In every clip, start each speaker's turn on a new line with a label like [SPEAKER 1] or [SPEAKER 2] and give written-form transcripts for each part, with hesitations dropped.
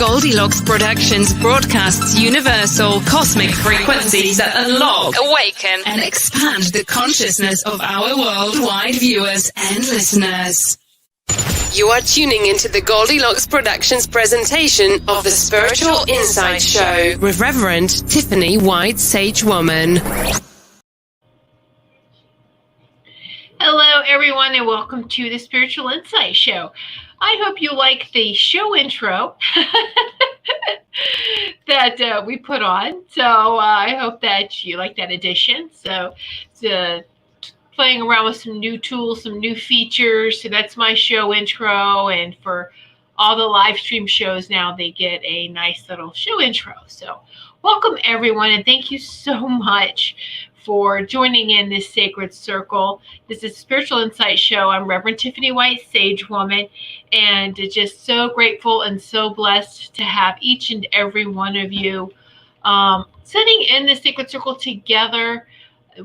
[SPEAKER 1] Goldylocks Productions broadcasts universal cosmic frequencies that unlock, awaken, and expand the consciousness of our worldwide viewers and listeners. You are tuning into the Goldylocks Productions presentation of the Spiritual Insight Show with Reverend Tiffany White Sage Woman.
[SPEAKER 2] Hello, everyone, and welcome to the Spiritual Insight Show. I hope you like the show intro that we put on. So I hope that you like that addition. So playing around with some new tools, some new features. So that's my show intro. And for all the live stream shows now, they get a nice little show intro. So welcome, everyone, and thank you so much for joining in this sacred circle. This is Spiritual Insight Show. I'm Reverend Tiffany White Sage Woman, and just so grateful and so blessed to have each and every one of you sitting in the sacred circle together.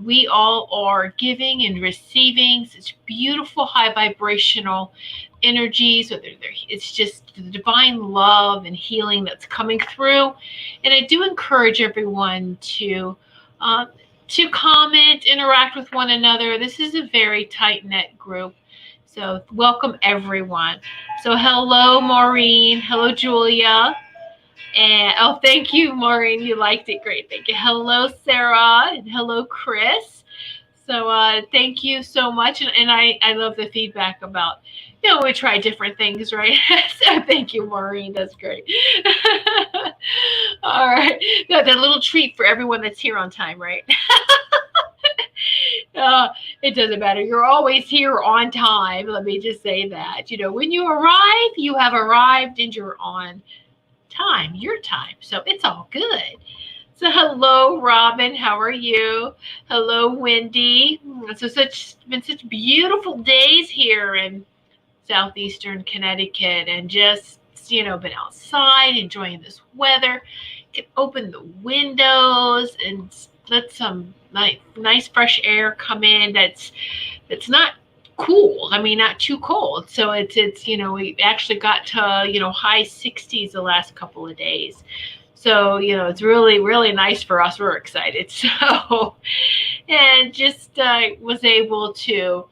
[SPEAKER 2] We all are giving and receiving such beautiful high vibrational energies. It's just the divine love and healing that's coming through. And I do encourage everyone to comment, interact with one another. This is a very tight-knit group. So welcome, everyone. So hello, Maureen. Hello, Julia. And oh, thank you, Maureen. You liked it. Great. Thank you. Hello, Sarah. And hello, Chris. So thank you so much. And I love the feedback about, we try different things, right? So thank you, Maureen. That's great. All right. Got that little treat for everyone that's here on time, right? It doesn't matter. You're always here on time. Let me just say that. When you arrive, you have arrived and you're on time, your time. So it's all good. So hello, Robin. How are you? Hello, Wendy. So been such beautiful days here in southeastern Connecticut, and just been outside enjoying this weather. Can open the windows and let some nice fresh air come in. That's not cool. I mean, not too cold. So it's we actually got to high 60s the last couple of days. So it's really, really nice for us. We're excited. So and just was able to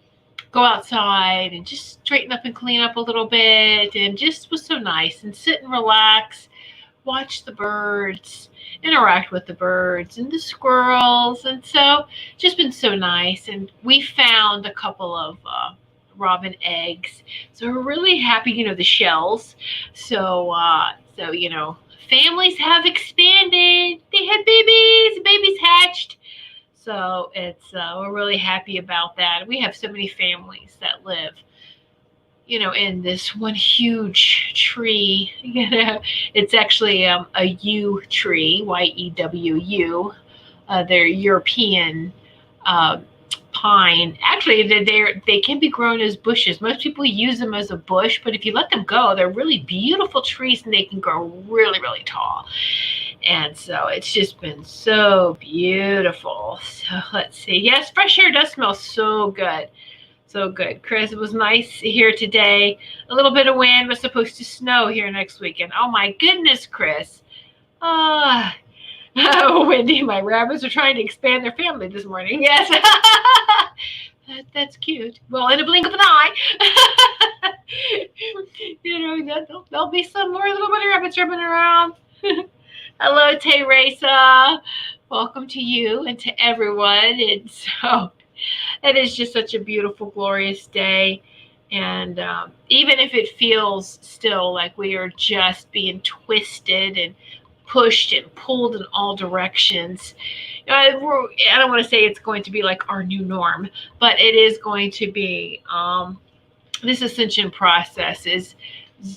[SPEAKER 2] go outside and just straighten up and clean up a little bit, and just was so nice, and sit and relax, watch the birds, interact with the birds and the squirrels. And so just been so nice. And we found a couple of robin eggs. So we're really happy, the shells. So families have expanded. They had babies hatched. So we're really happy about that. We have so many families that live, in this one huge tree. It's actually a yew tree, yewu. They're European pine. Actually, they can be grown as bushes. Most people use them as a bush, but if you let them go, they're really beautiful trees, and they can grow really, really tall. And so it's just been so beautiful. So let's see. Yes, fresh air does smell so good. So good. Chris, it was nice here today. A little bit of wind, was supposed to snow here next weekend. Oh my goodness, Chris. Oh, Wendy, my rabbits are trying to expand their family this morning. Yes. That's cute. Well, in a blink of an eye. There'll be some more little bunny rabbits running around. Hello, Teresa. Welcome to you and to everyone. And so it is just such a beautiful, glorious day. And even if it feels still like we are just being twisted and pushed and pulled in all directions, I don't want to say it's going to be like our new norm, but it is going to be. This ascension process is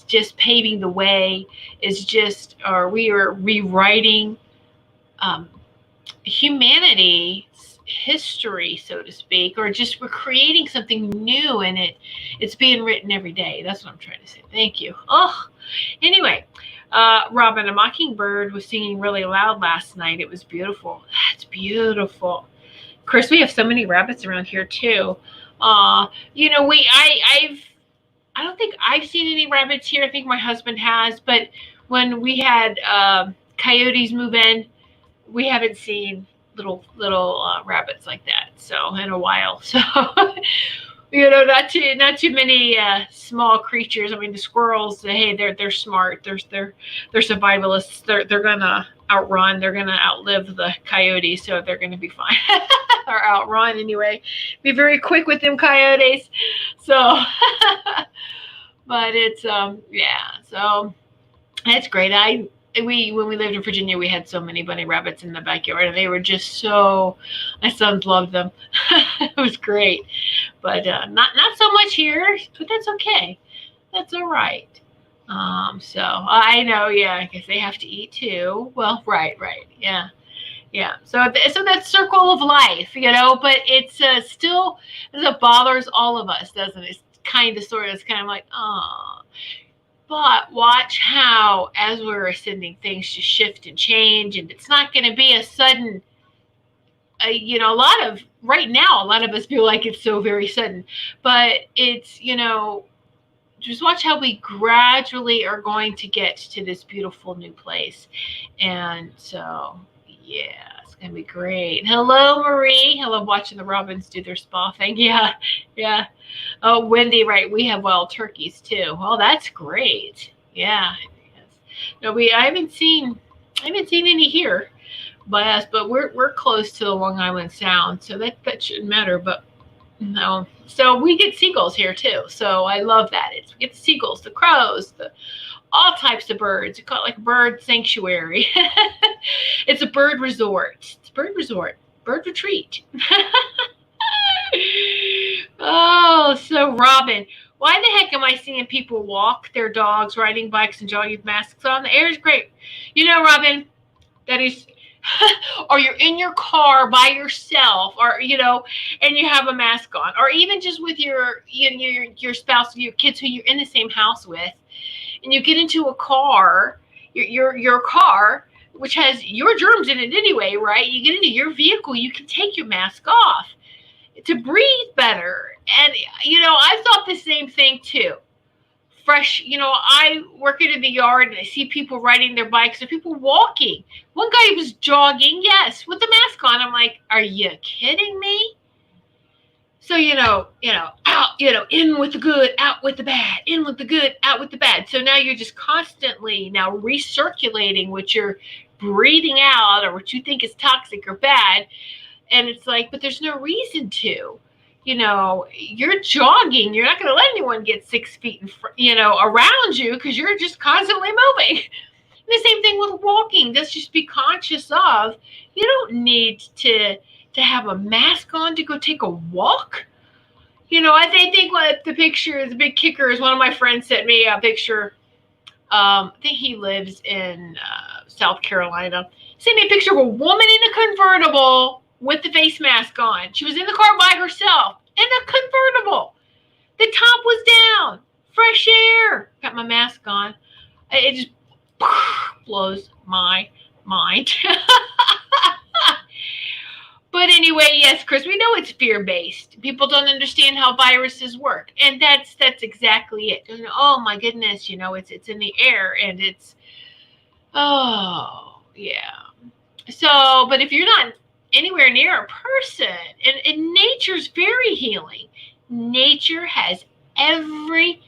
[SPEAKER 2] just paving the way. We are rewriting humanity's history, so to speak, or just we're creating something new, and it's being written every day. That's what I'm trying to say. Thank you. Anyway, Robin, a mockingbird was singing really loud last night. It was beautiful. That's beautiful. Chris, we have so many rabbits around here too. I don't think I've seen any rabbits here. I think my husband has, but when we had coyotes move in, we haven't seen little rabbits like that in a while. So not too many small creatures. I mean, the squirrels, hey, they're smart. They're survivalists. They're gonna outrun. They're gonna outlive the coyotes, so they're gonna be fine. Or outrun anyway. Be very quick with them coyotes. So, but it's so that's great. When we lived in Virginia, we had so many bunny rabbits in the backyard, and they were just my sons loved them. It was great, but not so much here, but that's okay. That's all right. So I know, I guess they have to eat too. Well, right, yeah. So that circle of life, but it's still, it bothers all of us, doesn't it? It's kind of like, oh. But watch how, as we're ascending, things just shift and change, and it's not going to be a sudden. Right now, a lot of us feel like it's so very sudden, but it's just watch how we gradually are going to get to this beautiful new place, and so it's going to be great. Hello, Marie. I love watching the robins do their spa thing. Yeah. Oh, Wendy, right. We have wild turkeys too. Oh, that's great. Yeah. No, I haven't seen any here by us, but we're close to the Long Island Sound, so that shouldn't matter. But no, so we get seagulls here too. So I love that. We get the seagulls, the crows, all types of birds. You call it like a bird sanctuary. It's a bird resort. It's a bird resort, bird retreat. Oh, so Robin, why the heck am I seeing people walk their dogs, riding bikes, and jogging with masks on? The air is great. Robin, that is, or you're in your car by yourself, or, and you have a mask on, or even just with your spouse, your kids who you're in the same house with, and you get into a car, your car, which has your germs in it anyway, right? You get into your vehicle, you can take your mask off to breathe better. And, I thought the same thing too. Fresh, I work in the yard and I see people riding their bikes and people walking. One guy was jogging, yes, with the mask on. I'm like, are you kidding me? So, out, in with the good, out with the bad, in with the good, out with the bad. So now you're just constantly now recirculating what you're breathing out or what you think is toxic or bad. And it's like, but there's no reason to. You're jogging. You're not going to let anyone get 6 feet, around you because you're just constantly moving. And the same thing with walking. Let's just be conscious of. You don't need to have a mask on to go take a walk. I think what the big kicker is, one of my friends sent me a picture. I think he lives in South Carolina. Sent me a picture of a woman in a convertible with the face mask on. She was in the car by herself in a convertible. The top was down. Fresh air. Got my mask on. It just blows my mind. But anyway, yes, Chris, we know it's fear-based. People don't understand how viruses work. And that's exactly it. Oh my goodness, it's in the air and it's, oh yeah. So, but if you're not anywhere near a person, and nature's very healing. Nature has everything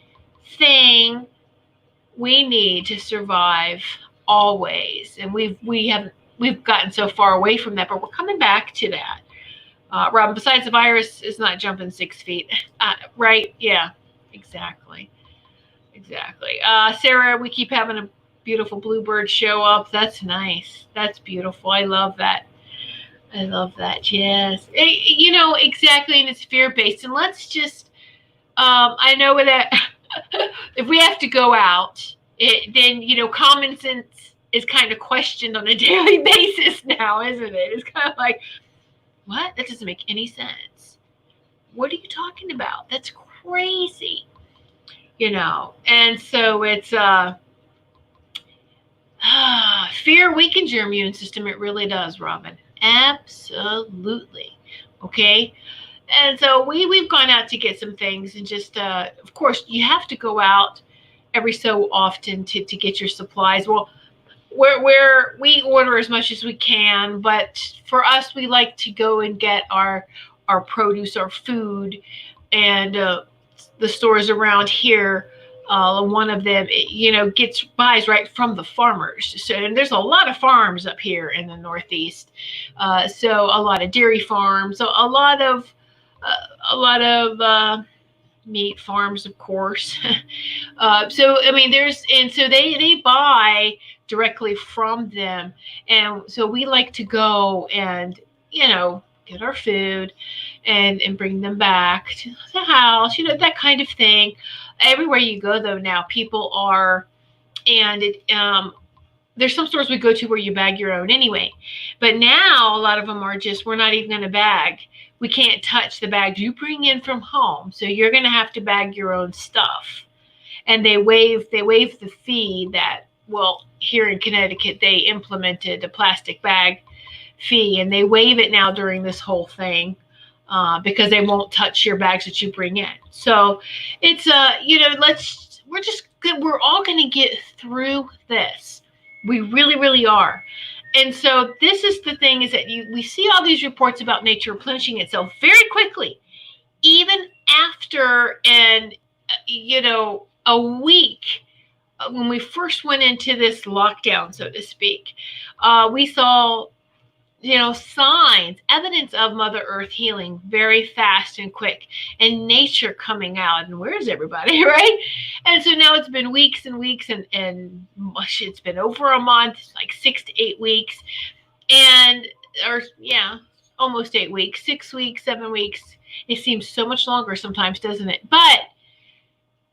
[SPEAKER 2] we need to survive always. And we've gotten so far away from that, but we're coming back to that. Rob, besides the virus is not jumping 6 feet. Right? Yeah, exactly. Sarah, we keep having a beautiful bluebird show up. That's nice. That's beautiful. I love that. Yes. Exactly. And it's fear-based. And let's just, I know that if we have to go out, then, common sense is kind of questioned on a daily basis now, isn't it? It's kind of like, what? That doesn't make any sense. What are you talking about? That's crazy. And so it's, fear weakens your immune system. It really does, Robin. Absolutely. Okay. And so we've gone out to get some things and just, of course, you have to go out every so often to get your supplies. Well, we order as much as we can, but for us, we like to go and get our produce, our food, and the stores around here. One of them, buys right from the farmers. So, and there's a lot of farms up here in the Northeast. So a lot of dairy farms, a lot of meat farms, of course. So I mean, so they buy directly from them, and so we like to go and get our food and bring them back to the house, that kind of thing. Everywhere you go, though, now people are, and there's some stores we go to where you bag your own anyway, but now a lot of them are just, we're not even going to bag. We can't touch the bags you bring in from home, so you're going to have to bag your own stuff. And they waive the fee that, well, here in Connecticut, they implemented a plastic bag fee, and they waive it now during this whole thing because they won't touch your bags that you bring in. So it's, we're all going to get through this. We really, really are. And so this is the thing, is that we see all these reports about nature replenishing itself very quickly, even after a week when we first went into this lockdown, so to speak. We saw signs, evidence of Mother Earth healing very fast and quick, and nature coming out. And where's everybody, right? And so now it's been weeks and weeks, and it's been over a month, like 6 to 8 weeks, almost 8 weeks, 6 weeks, 7 weeks. It seems so much longer sometimes, doesn't it? But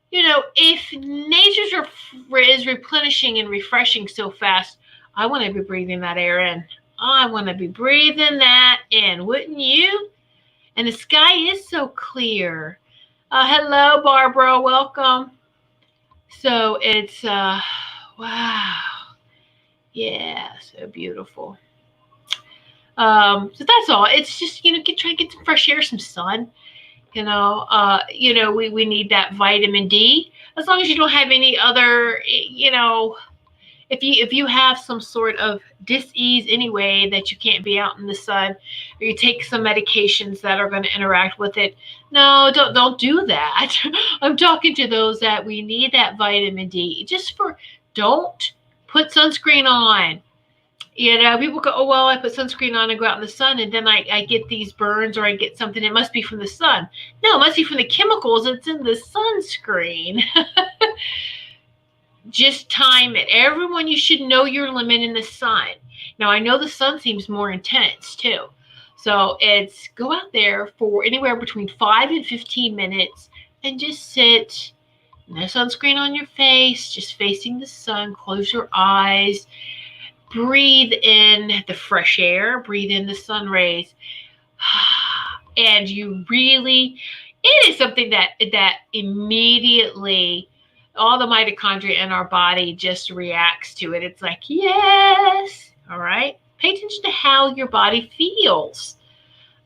[SPEAKER 2] if nature is replenishing and refreshing so fast, I want to be breathing that air in. I want to be breathing that in, wouldn't you? And the sky is so clear. Hello, Barbara. Welcome. So it's, wow. Yeah, so beautiful. So that's all. It's just, try to get some fresh air, some sun. We need that vitamin D. As long as you don't have any other, if you have some sort of dis-ease anyway, that you can't be out in the sun, or you take some medications that are going to interact with it, no, don't do that. I'm talking to those that we need that vitamin D. Don't put sunscreen on. People go, oh, well, I put sunscreen on and go out in the sun, and then I get these burns, or I get something. It must be from the sun. No, it must be from the chemicals that's in the sunscreen. Just time it. Everyone, you should know your limit in the sun. Now, I know the sun seems more intense too. So it's go out there for anywhere between 5 and 15 minutes and just sit. No sunscreen on your face, just facing the sun. Close your eyes. Breathe in the fresh air. Breathe in the sun rays. And it is something that immediately all the mitochondria in our body just reacts to it. It's like, yes. All right. Pay attention to how your body feels.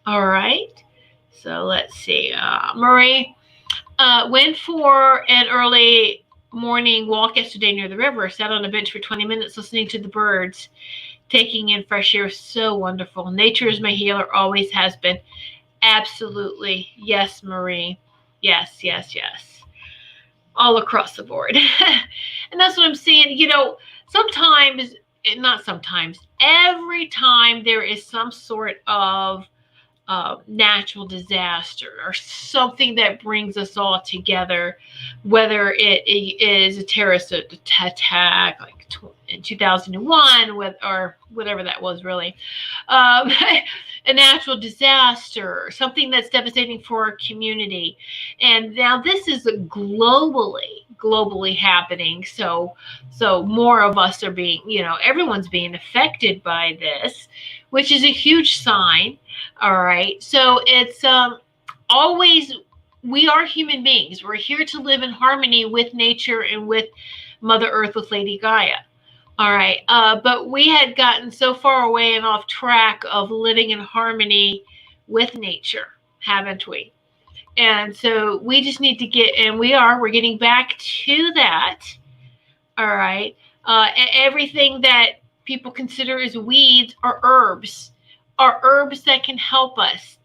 [SPEAKER 2] All right. So let's see. Marie went for an early morning walk yesterday near the river. Sat on a bench for 20 minutes listening to the birds, taking in fresh air. So wonderful. Nature is my healer. Always has been. Absolutely. Yes, Marie. Yes, yes, yes. All across the board. And that's what I'm saying. Every time there is some sort of natural disaster or something that brings us all together, whether it is a terrorist attack like in 2001 or whatever that was, really, a natural disaster, something that's devastating for our community. And now this is globally happening. So more of us are being, everyone's being affected by this, which is a huge sign. All right. So it's always, we are human beings. We're here to live in harmony with nature and with Mother Earth, with Lady Gaia. All right. But we had gotten so far away and off track of living in harmony with nature, haven't we? And so we just need to we're getting back to that. All right. Everything that people consider as weeds are herbs that can help us.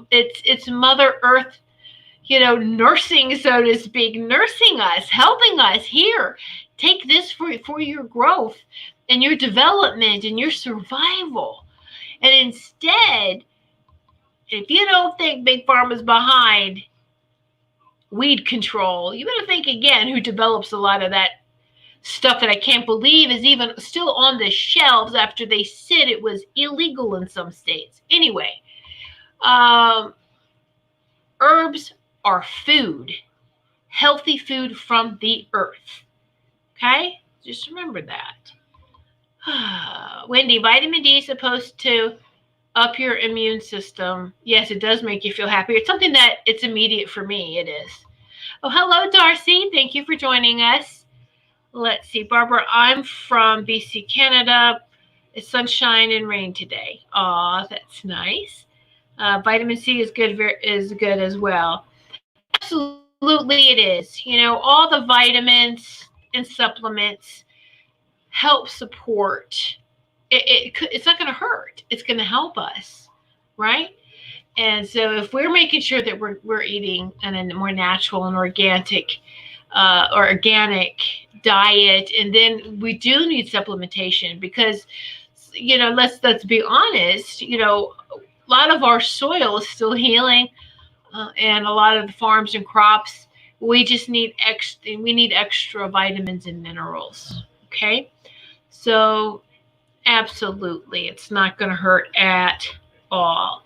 [SPEAKER 2] It's Mother Earth, nursing, so to speak, nursing us, helping us here. Take this for your growth and your development and your survival. And instead, if you don't think Big Pharma's behind weed control, you better think again who develops a lot of that stuff that I can't believe is even still on the shelves after they said it was illegal in some states. Anyway, herbs are food, healthy food from the earth. Okay? Just remember that. Wendy, vitamin D is supposed to up your immune system. Yes, it does make you feel happier. It's something that it's immediate for me. It is. Oh, hello, Darcy. Thank you for joining us. Let's see, Barbara, I'm from BC, Canada. It's sunshine and rain today. Aw, that's nice. Vitamin C is good as well. Absolutely it is. All the vitamins and supplements help support. It's not going to hurt. It's going to help us, right? And so if we're making sure that we're eating a more natural and organic diet, and then we do need supplementation because, let's be honest, a lot of our soil is still healing, and a lot of the farms and crops, we just need extra vitamins and minerals. Okay, so absolutely, it's not going to hurt at all.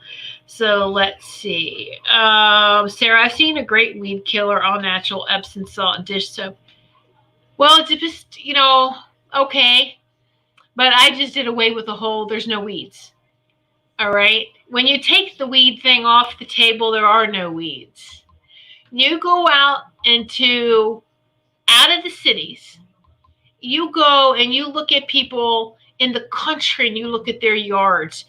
[SPEAKER 2] So let's see. Sarah, I've seen a great weed killer, all natural, Epsom salt and dish soap. Well, it's just, okay. But I just did away with the whole, there's no weeds. All right. When you take the weed thing off the table, there are no weeds. You go out of the cities. You go and you look at people in the country and you look at their yards.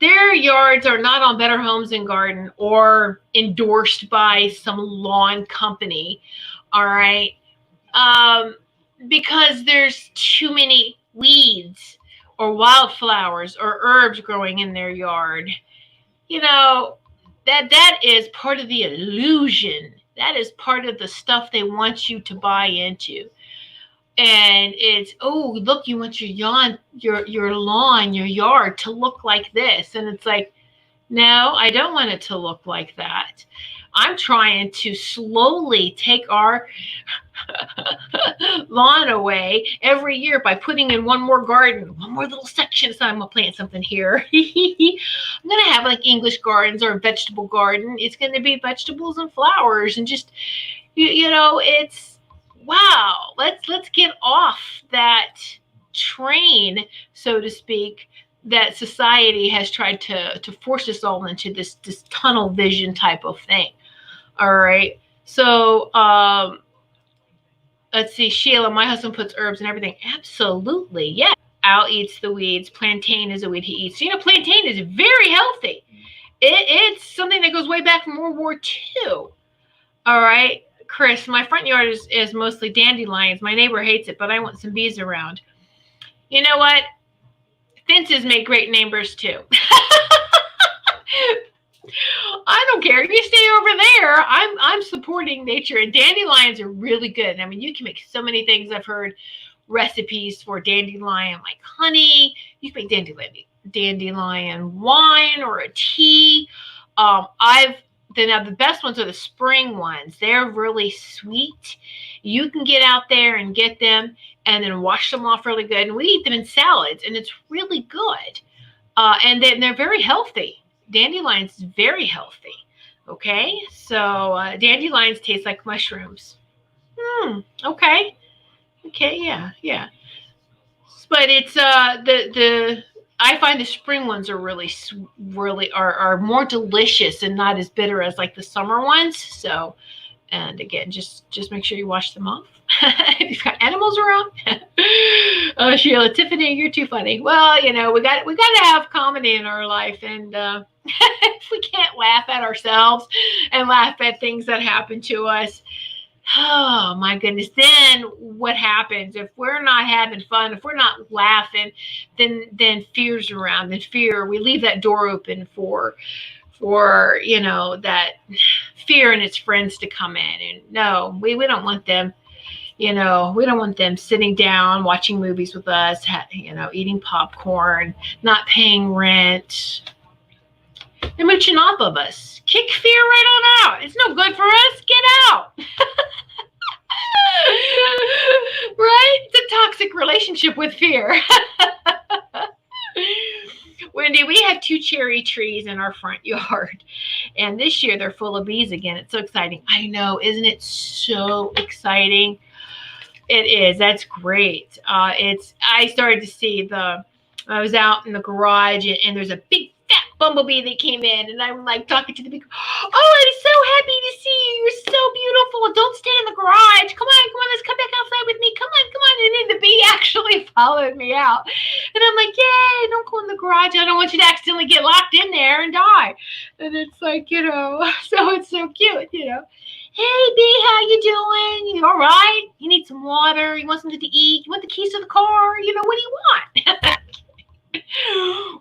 [SPEAKER 2] Their yards are not on Better Homes and Garden or endorsed by some lawn company. All right. Because there's too many weeds or wildflowers or herbs growing in their yard. That is part of the illusion. That is part of the stuff they want you to buy into. And it's, oh, look, you want your lawn, your yard to look like this. And it's like, no, I don't want it to look like that. I'm trying to slowly take our lawn away every year by putting in one more garden, one more little section. So I'm going to plant something here. I'm going to have like English gardens or a vegetable garden. It's going to be vegetables and flowers and just, it's, wow, let's get off that train, so to speak, that society has tried to force us all into this tunnel vision type of thing. All right. So let's see, Sheila, my husband puts herbs and everything. Absolutely. Yeah. Al eats the weeds. Plantain is a weed he eats. Plantain is very healthy. It's something that goes way back from World War II. All right. Chris, my front yard is mostly dandelions. My neighbor hates it, but I want some bees around. You know what? Fences make great neighbors too. I don't care. You stay over there. I'm supporting nature, and dandelions are really good. I mean, you can make so many things. I've heard recipes for dandelion like honey. You can make dandelion wine or a tea. Now the best ones are the spring ones. They're really sweet. You can get out there and get them and then wash them off really good. And we eat them in salads, and it's really good. And then they're very healthy. Dandelions is very healthy. Okay, so dandelions taste like mushrooms. Okay, yeah. But it's I find the spring ones are really are more delicious and not as bitter as like the summer ones. So, and again, just make sure you wash them off. You've got animals around. Sheila, Tiffany, you're too funny. Well, we got to have comedy in our life, and If we can't laugh at ourselves and laugh at things that happen to us, oh my goodness, then what happens? If we're not having fun, if we're not laughing, then fear's around. Then fear, we leave that door open for that fear and its friends to come in. And no, we don't want them. We don't want them sitting down watching movies with us, eating popcorn, not paying rent. They're mooching off of us. Kick fear right on out. It's no good for us. Get out. Right? It's a toxic relationship with fear. Wendy, we have 2 cherry trees in our front yard. And this year they're full of bees again. It's so exciting. I know. Isn't it so exciting? It is. That's great. I started to see I was out in the garage and there's a big fat bumblebee that came in, and I'm like talking to the bee. Oh, I'm so happy to see you. You're so beautiful. Don't stay in the garage. Come on, let's come back outside with me. Come on. And then the bee actually followed me out. And I'm like, yay, don't go in the garage. I don't want you to accidentally get locked in there and die. And it's like, so it's so cute, Hey, bee, how you doing? You all right? You need some water? You want something to eat? You want the keys to the car? What do you want?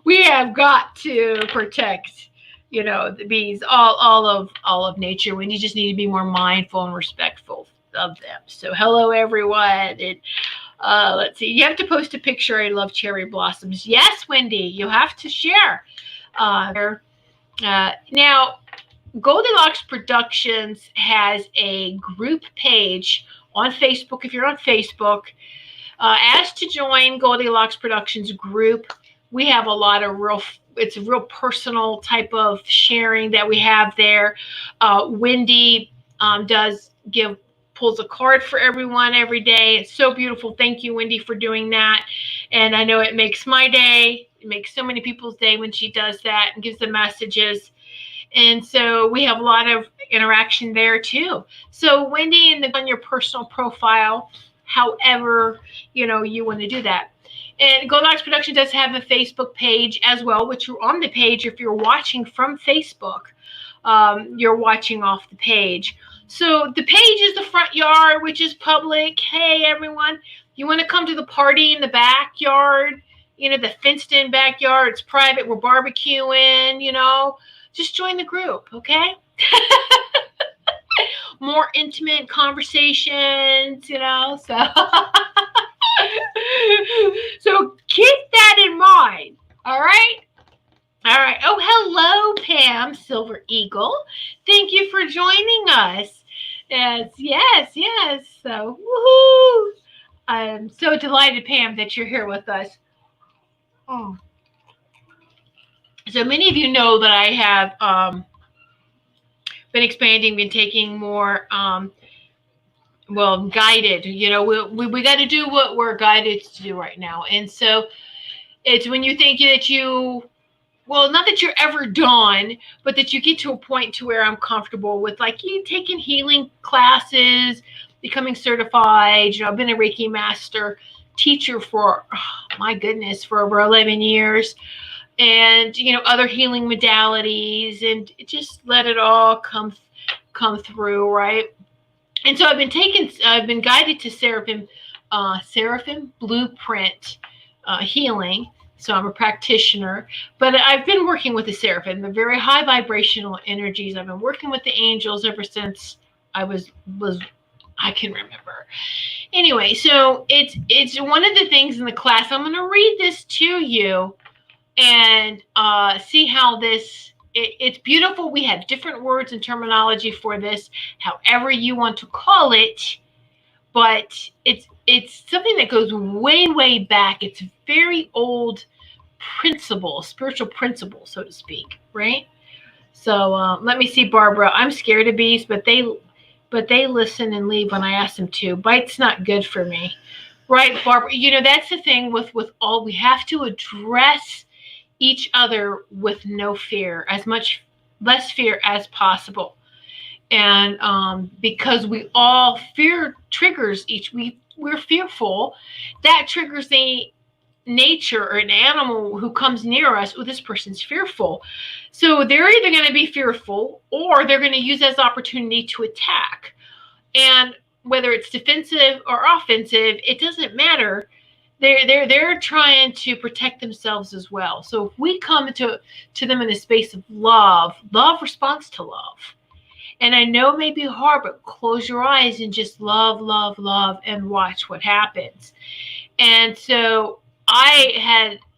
[SPEAKER 2] We have got to protect, the bees, all of nature. We just need to be more mindful and respectful of them. So, hello, everyone. And let's see. You have to post a picture. I love cherry blossoms. Yes, Wendy, you have to share. Now, Goldylocks Productions has a group page on Facebook. If you're on Facebook, ask to join Goldylocks Productions group. We have a lot of it's a real personal type of sharing that we have there. Wendy pulls a card for everyone every day. It's so beautiful. Thank you, Wendy, for doing that. And I know it makes my day. It makes so many people's day when she does that and gives the messages. And so we have a lot of interaction there too. So Wendy, on your personal profile, however, you want to do that. And Goldylocks Production does have a Facebook page as well, which you're on the page. If you're watching from Facebook, you're watching off the page. So the page is the front yard, which is public. Hey, everyone, you want to come to the party in the backyard, the fenced in backyard. It's private. We're barbecuing, just join the group, okay? More intimate conversations, so. So keep that in mind, all right? All right. Oh, hello, Pam Silver Eagle. Thank you for joining us. Yes. So, woohoo! I'm so delighted, Pam, that you're here with us. Oh. So many of you know that I have been expanding, been taking more guided. We got to do what we're guided to do right now. And so it's when you think that not that you're ever done, but that you get to a point to where I'm comfortable with, like, you taking healing classes, becoming certified. I've been a Reiki Master Teacher for over 11 years. And, other healing modalities, and just let it all come through, right? And so I've been guided to Seraphim Blueprint Healing. So I'm a practitioner, but I've been working with the Seraphim, the very high vibrational energies. I've been working with the angels ever since I can remember. Anyway, so it's one of the things in the class. I'm going to read this to you and see how it's beautiful. We have different words and terminology for this, however you want to call it, but it's something that goes way, way back. It's very old spiritual principle, so to speak, right? So let me see, Barbara. I'm scared of bees, but they listen and leave when I ask them to. Bite's not good for me, right, Barbara? That's the thing with all. We have to address each other with no fear, less fear as possible. And because fear triggers we're fearful, that triggers the nature or an animal who comes near us, oh, this person's fearful. So they're either going to be fearful or they're going to use that as opportunity to attack. And whether it's defensive or offensive, it doesn't matter. They're trying to protect themselves as well. So if we come to them in a space of love responds to love. And I know it may be hard, but close your eyes and just love, love, love, and watch what happens. And so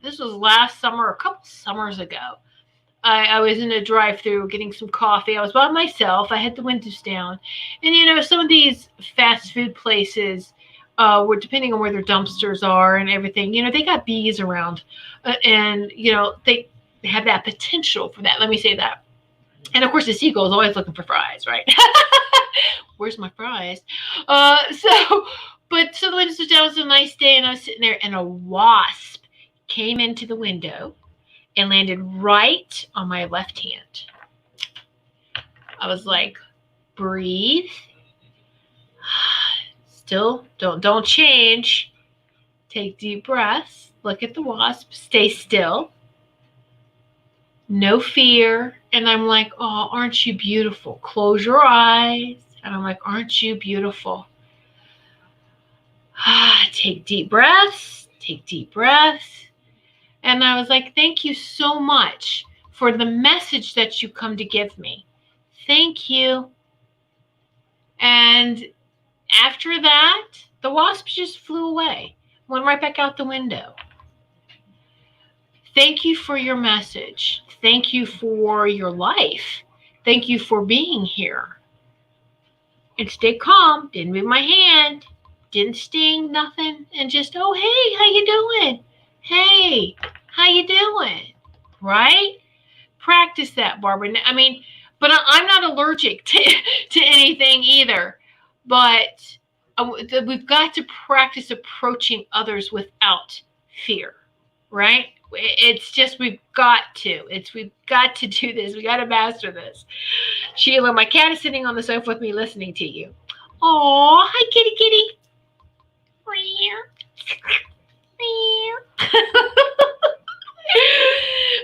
[SPEAKER 2] this was last summer, a couple summers ago. I was in a drive-through getting some coffee. I was by myself. I had the windows down. And, some of these fast food places, where depending on where their dumpsters are and everything, they got bees around. And, they have that potential for that. Let me say that. And, of course, the seagull is always looking for fries, right? Where's my fries? So the windows was down. It was a nice day, and I was sitting there, and a wasp came into the window and landed right on my left hand. I was like, breathe. Still, don't change. Take deep breaths. Look at the wasp. Stay still. No fear. And I'm like, oh, aren't you beautiful? Close your eyes. And I'm like, aren't you beautiful? Take deep breaths. Take deep breaths. And I was like, thank you so much for the message that you come to give me. Thank you. And after that, the wasp just flew away, went right back out the window. Thank you for your message. Thank you for your life. Thank you for being here. And stay calm. Didn't move my hand. Didn't sting, nothing. And just, oh, hey, how you doing? Hey, how you doing? Right? Practice that, Barbara. I mean, but I'm not allergic to anything either. But we've got to practice approaching others without fear, right? It's just we've got to do this. We got to master this. Sheila, my cat is sitting on the sofa with me listening to you. Oh, hi, kitty, kitty.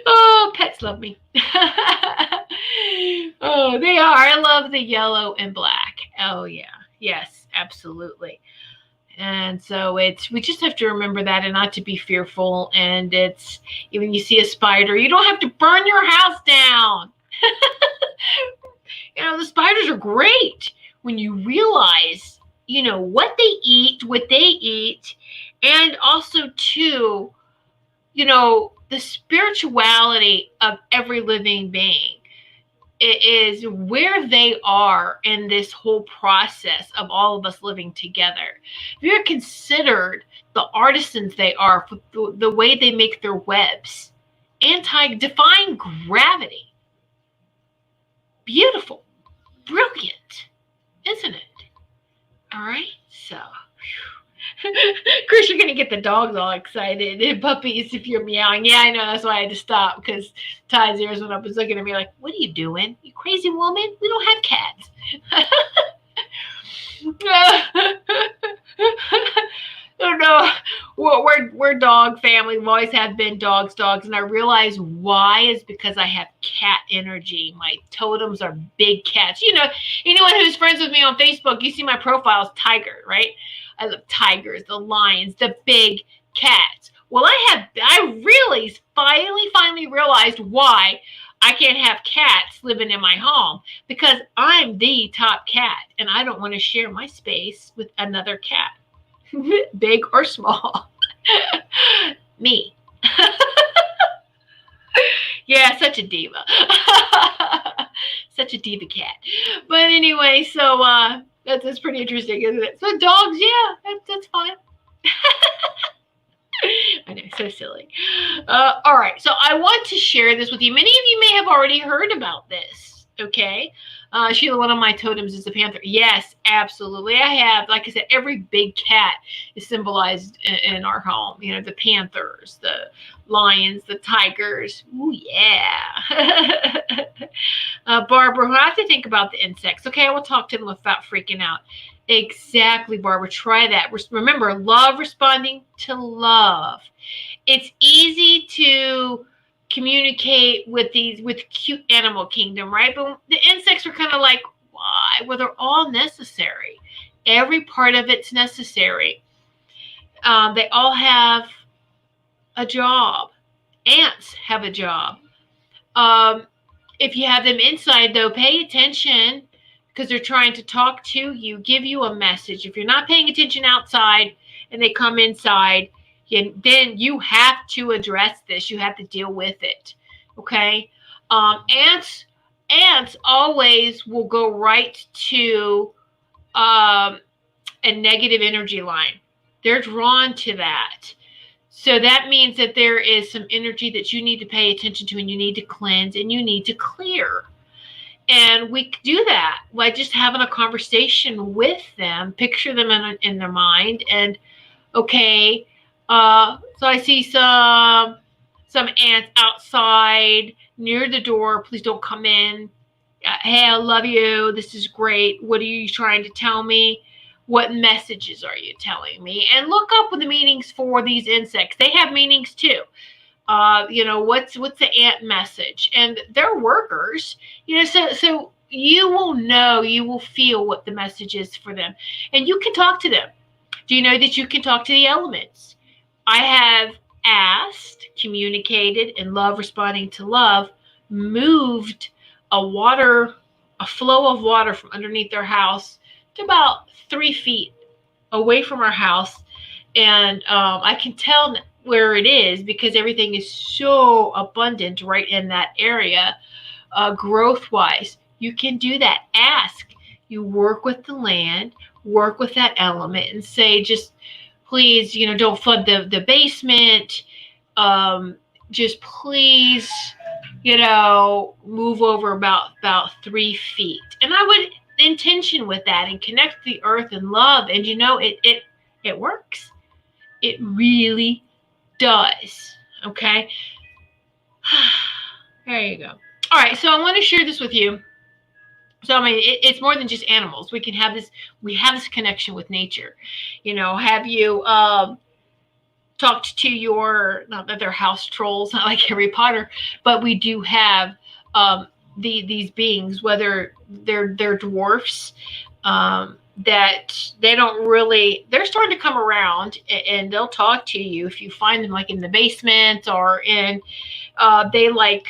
[SPEAKER 2] Oh, pets love me. Oh, they are. I love the yellow and black. Oh, yeah. Yes, absolutely. And so we just have to remember that and not to be fearful. And it's, even you see a spider, you don't have to burn your house down. The spiders are great when you realize, what they eat, and also too, the spirituality of every living being. It is where they are in this whole process of all of us living together. If you're considered the artisans they are for the way they make their webs, defying gravity. Beautiful, brilliant, isn't it? All right, so. Chris, you're going to get the dogs all excited. And puppies, if you're meowing. Yeah, I know. That's why I had to stop, because Ty's ears went up and was looking at me like, what are you doing? You crazy woman? We don't have cats. Oh, no. We're dog family. We always have been dogs. And I realize why is because I have cat energy. My totems are big cats. Anyone who's friends with me on Facebook, you see my profile is Tiger, right? I love tigers, the lions, the big cats. Well, I really finally realized why I can't have cats living in my home, because I'm the top cat and I don't want to share my space with another cat, big or small. Me. Yeah, such a diva. Such a diva cat. But anyway, so that's pretty interesting, isn't it? So dogs, yeah, that's fine. I know, so silly. All right, so I want to share this with you. Many of you may have already heard about this, okay? Sheila, one of my totems is the panther. Yes, absolutely. I have, like I said, every big cat is symbolized in our home. The panthers, the lions, the tigers. Ooh, yeah. Barbara, who has to think about the insects. Okay, I will talk to them without freaking out. Exactly, Barbara. Try that. Remember, love responding to love. It's easy to communicate with cute animal kingdom, right? But the insects are kind of like, why? Well, they're all necessary. Every part of it's necessary. They all have a job. Ants have a job. If you have them inside, though, pay attention because they're trying to talk to you, give you a message. If you're not paying attention outside and they come inside, then you have to address this. You have to deal with it. Okay? Ants always will go right to a negative energy line. They're drawn to that. So that means that there is some energy that you need to pay attention to, and you need to cleanse and you need to clear. And we do that by just having a conversation with them, picture them in their mind. And okay, so I see some ants outside near the door. Please don't come in. Hey, I love you. This is great. What are you trying to tell me? What messages are you telling me? And look up the meanings for these insects. They have meanings too. What's the ant message? And they're workers. So you will know, you will feel what the message is for them. And you can talk to them. Do you know that you can talk to the elements? I have asked, communicated, and love responding to love, moved a flow of water from underneath their house to about 3 feet away from our house. And I can tell where it is because everything is so abundant right in that area, growth-wise. You can do that. Ask. You work with the land, work with that element, and say, just please, don't flood the basement. Just please, move over about 3 feet. And I would intention with that and connect the earth and love. And it works. It really does. Okay. There you go. All right. So I want to share this with you. So, it's more than just animals. We have this connection with nature. Have you talked to not that they're house trolls, not like Harry Potter, but we do have these beings, whether they're dwarfs, that they're starting to come around and they'll talk to you if you find them like in the basement or in, they like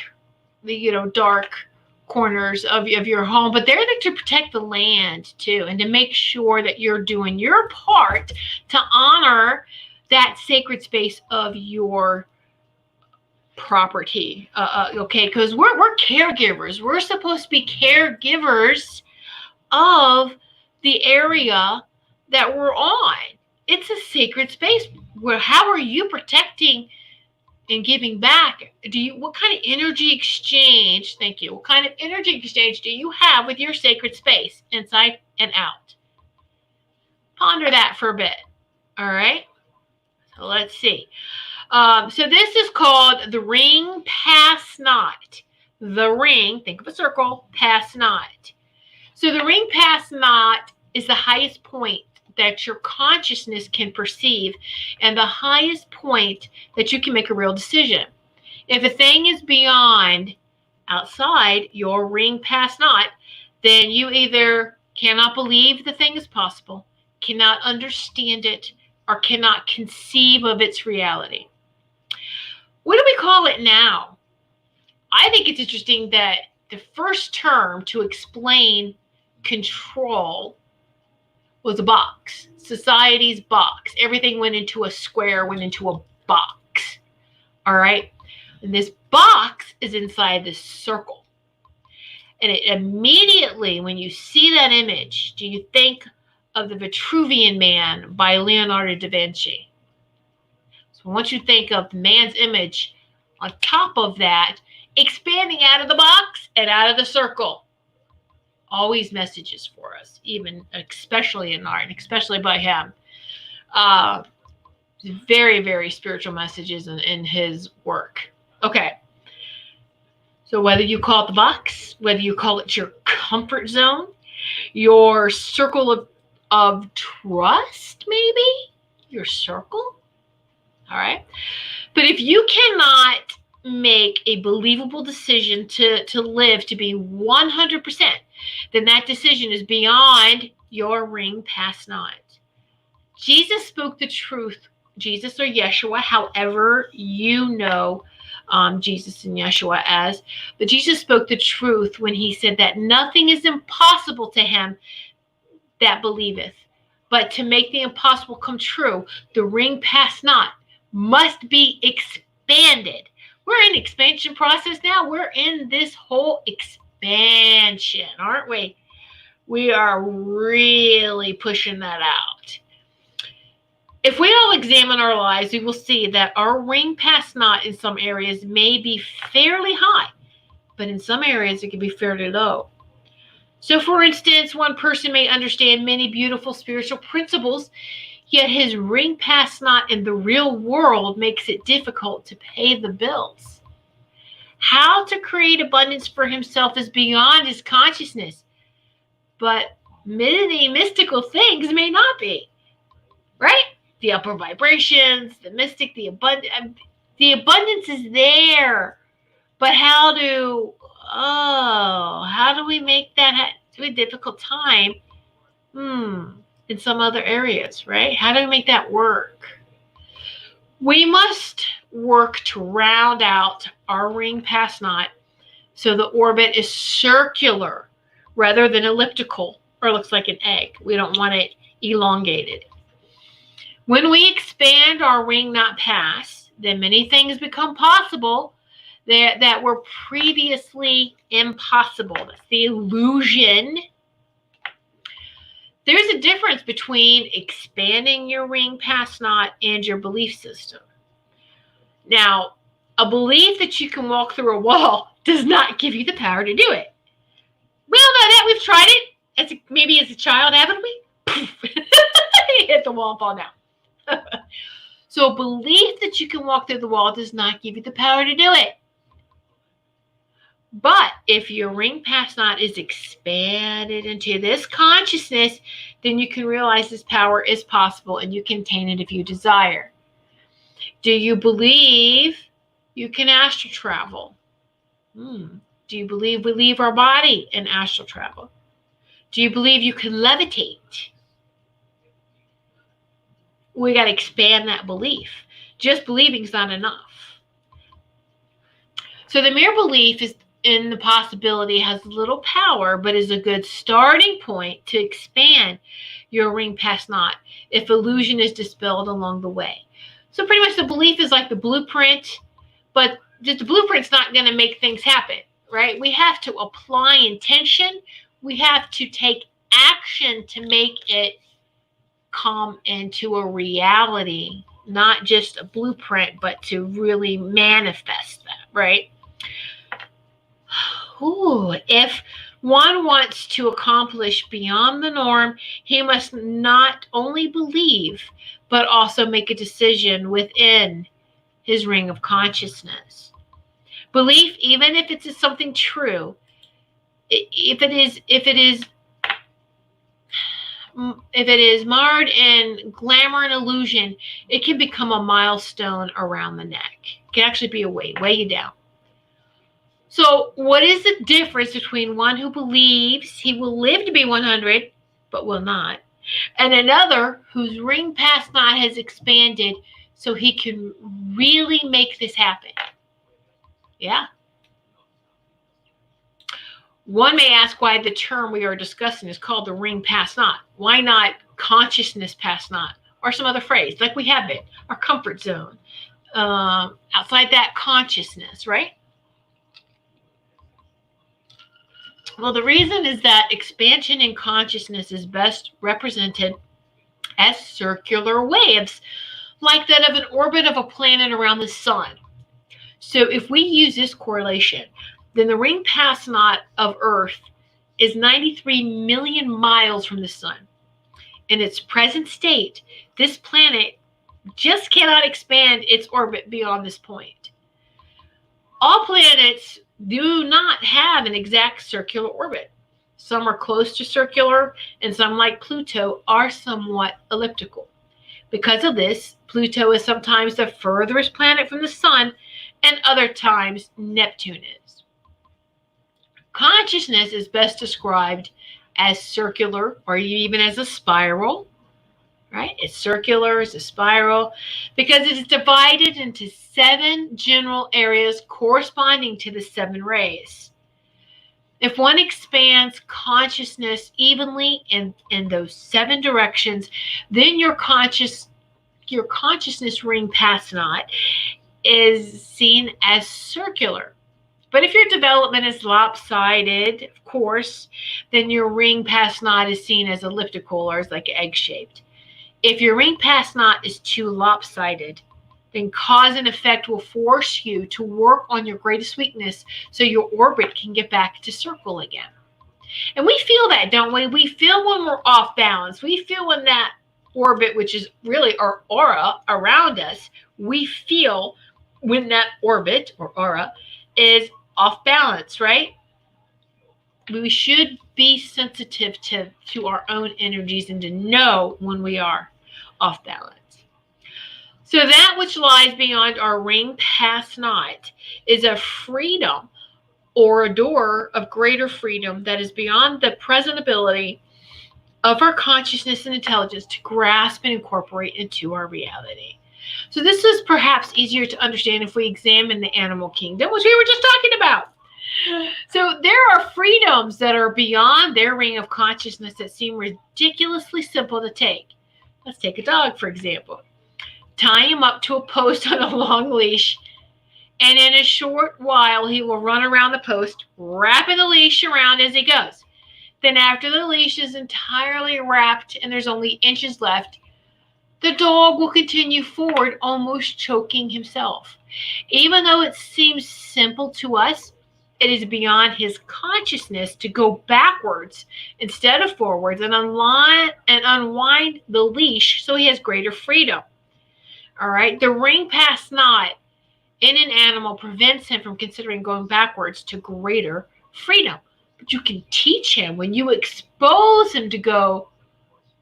[SPEAKER 2] the, dark corners of your home, but they're there to protect the land too, and to make sure that you're doing your part to honor that sacred space of your property. Okay, because we're caregivers. We're supposed to be caregivers of the area that we're on. It's a sacred space. How are you protecting and giving back? What kind of energy exchange? Thank you. What kind of energy exchange do you have with your sacred space, inside and out? Ponder that for a bit. All right. So let's see. So this is called the ring pass not. The ring, think of a circle, pass not. So the ring pass not is the highest point that your consciousness can perceive and the highest point that you can make a real decision. If a thing is beyond, outside your ring pass not, then you either cannot believe the thing is possible, cannot understand it, or cannot conceive of its reality. What do we call it now? I think it's interesting that the first term to explain control was a box. Society's box. Everything went into a square, went into a box. All right? And this box is inside this circle. And it immediately, when you see that image, do you think of the Vitruvian Man by Leonardo da Vinci? So once you think of man's image on top of that, expanding out of the box and out of the circle. Always messages for us, especially in art, especially by him. Very, very spiritual messages in his work. Okay. So whether you call it the box, whether you call it your comfort zone, your circle of trust, maybe your circle. All right. But if you cannot make a believable decision to live to be 100%, then that decision is beyond your ring past knot. Jesus spoke the truth. Jesus or Yeshua, however you know Jesus and Yeshua as, but Jesus spoke the truth when he said that nothing is impossible to him that believeth. But to make the impossible come true, the ring past knot must be expanded. We're in expansion process now. We're in this whole expansion, aren't we? We are really pushing that out. If we all examine our lives, we will see that our ring past knot in some areas may be fairly high, but in some areas it can be fairly low. So, for instance, one person may understand many beautiful spiritual principles, yet his ring past knot in the real world makes it difficult to pay the bills. How to create abundance for himself is beyond his consciousness, but many mystical things may not be, right? The upper vibrations, the mystic, the abundance is there. But how do we make that a difficult time in some other areas, right? How do we make that work? We must work to round out our ring past knot so the orbit is circular rather than elliptical or looks like an egg. We don't want it elongated. When we expand our ring knot past, then many things become possible that were previously impossible. That's the illusion. There's a difference between expanding your ring past knot and your belief system. Now, a belief that you can walk through a wall does not give you the power to do it. We all know that. We've tried it. Maybe as a child, haven't we? Hit the wall and fall down. So a belief that you can walk through the wall does not give you the power to do it. But if your ring past knot is expanded into this consciousness, then you can realize this power is possible and you can attain it if you desire. Do you believe you can astral travel? Do you believe we leave our body in astral travel? Do you believe you can levitate? We got to expand that belief. Just believing is not enough. So the mere belief in the possibility has little power, but is a good starting point to expand your ring past knot if illusion is dispelled along the way. So pretty much the belief is like the blueprint, but just the blueprint's not going to make things happen, right? We have to apply intention. We have to take action to make it come into a reality, not just a blueprint, but to really manifest that, right? If one wants to accomplish beyond the norm, he must not only believe, but also make a decision within his ring of consciousness. Belief, even if it's something true, if it is marred in glamour and illusion, it can become a milestone around the neck. It can actually be a weight, weigh you down. So what is the difference between one who believes he will live to be 100, but will not, and another whose ring past knot has expanded so he can really make this happen? Yeah. One may ask why the term we are discussing is called the ring past knot. Why not consciousness past knot or some other phrase like we have been, our comfort zone, outside that consciousness, right? Well, the reason is that expansion in consciousness is best represented as circular waves, like that of an orbit of a planet around the sun. So if we use this correlation, then the ring past knot of Earth is 93 million miles from the sun. In its present state, this planet just cannot expand its orbit beyond this point. All planets do not have an exact circular orbit. Some are close to circular, and some, like Pluto, are somewhat elliptical. Because of this, Pluto is sometimes the furthest planet from the sun, and other times Neptune is. Consciousness is best described as circular or even as a spiral, right? It's circular, it's a spiral, because it is divided into 7 general areas corresponding to the 7 rays. If one expands consciousness evenly in those 7 directions, then your consciousness ring pass knot is seen as circular. But if your development is lopsided, of course, then your ring pass knot is seen as elliptical, or as like egg-shaped. If your ring pass knot is too lopsided, then cause and effect will force you to work on your greatest weakness so your orbit can get back to circle again. And we feel that, don't we? We feel when we're off balance. We feel when that orbit, which is really our aura around us, we feel when that orbit or aura is off balance, right? We should be sensitive to our own energies and to know when we are off balance. So that which lies beyond our ring pass knot is a freedom or a door of greater freedom that is beyond the present ability of our consciousness and intelligence to grasp and incorporate into our reality. So this is perhaps easier to understand if we examine the animal kingdom, which we were just talking about. So there are freedoms that are beyond their ring of consciousness that seem ridiculously simple to take. Let's take a dog, for example. Tie him up to a post on a long leash, and in a short while he will run around the post, wrapping the leash around as he goes. Then after the leash is entirely wrapped and there's only inches left, the dog will continue forward, almost choking himself. Even though it seems simple to us, it is beyond his consciousness to go backwards instead of forwards and unwind the leash so he has greater freedom. All right, the ring pass knot in an animal prevents him from considering going backwards to greater freedom. But you can teach him when you expose him to go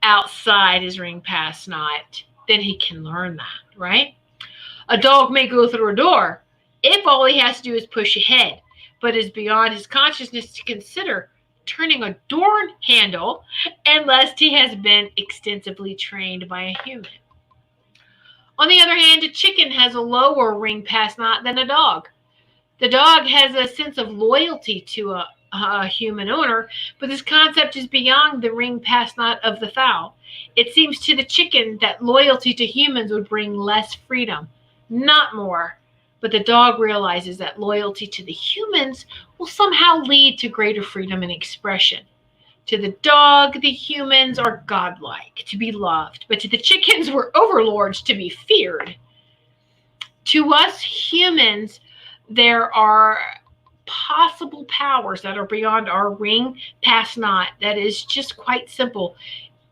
[SPEAKER 2] outside his ring pass knot, then he can learn that, right? A dog may go through a door if all he has to do is push ahead, but is beyond his consciousness to consider turning a door handle unless he has been extensively trained by a human. On the other hand, a chicken has a lower ring pass knot than a dog. The dog has a sense of loyalty to a human owner, but this concept is beyond the ring pass knot of the fowl. It seems to the chicken that loyalty to humans would bring less freedom, not more. But the dog realizes that loyalty to the humans will somehow lead to greater freedom and expression. To the dog, the humans are godlike, to be loved, but to the chickens, we're overlords, to be feared. To us humans, there are possible powers that are beyond our ring pass knot that is just quite simple